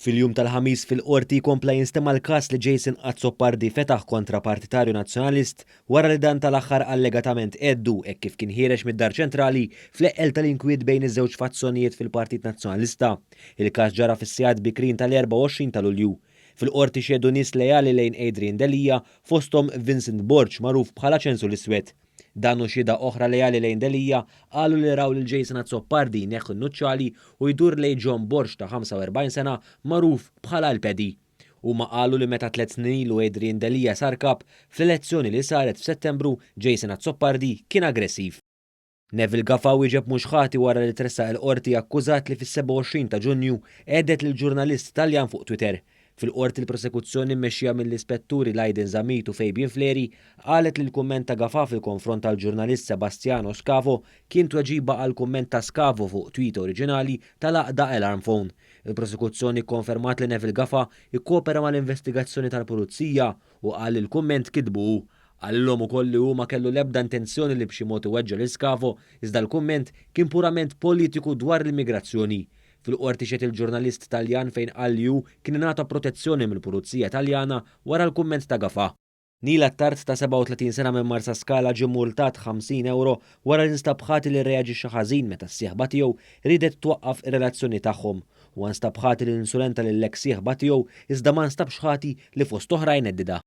Fil-jum tal-ħamis fil-qorti kompla jinstema l-każ li Jason Azzopardi fetaħ kontra Partitarju Nazzjonalist wara li dan tal-aħħar allegatament eddu hekk kif kien ħierex mid-Dar Ċentrali fl-eqqel tal-inkwiet bejn iż-żewġ fazzjonijiet fil-Partit Nazzjonalista. Il-każ ġara fis-sigħat bikrin tal-24 ta' Lulju. Fil-qorti xedu nies lejali lejn Adrian Delija fosthom Vincent Borch magħruf bħala ċensu l-iswed. Dan u xhieda oħra lejali lejn Delija qalu li raw lil Jason Azzopardi neħħu n-nuċċali u jdur lejn John Borch ta' 45 sena magħruf bħala l-Pedi. Huma qalu li meta 3 snin ilu Adrian Delija sar kap fl-elezzjoni li saret f'Settembru Jason Azzopardi kien aggressiv. Neville Gaffa wieġeb mhux ħati wara li tressaq il-qorti akkużat li fis-27 ta' Ġunju għedet lill-ġurnalist Taljan fuq Twitter. Fil-qorti l-prosekuzzjoni mmexxija mill-ispetturi Lajden Zamit u Fabian Fleri qalet li l-kumment ta' Gaffa fil-konfront tal-ġurnalist Sebastiano Scavo kien tweġiba għal kumment ta' Scavo fuq tweet oriġinali tal-aqda alarm phone. Il-prosekuzzjoni konfermat li Neville Gaffa ikkopera mal-investigazzjoni tal-Pulizija u qal li l-kumment kidbu. Għallhom ukoll li huma kellu l-ebda intenzjoni li b'xi mod iweġġa' lil Scavo iżda l-kumment kien purament politiku dwar l-immigrazzjoni. Fil-qorti xiet il-ġurnalist Taljan fejn qal li hu kien ingħata protezzjoni mill-Pulizija Taljana wara l-kumment ta' Gaffa. Nila Tart ta' 37 sena minn Marsa Scala ġie multat 50 euro wara li nstabħati li reaġixxa ħażin meta s-sieħba tiegħu ridet twaqqaf ir-relazzjoni tagħhom u nstabħati li insulenta lill-eks sieħba tiegħu iżda ma nstabx ħati li fost oħrajn eddida.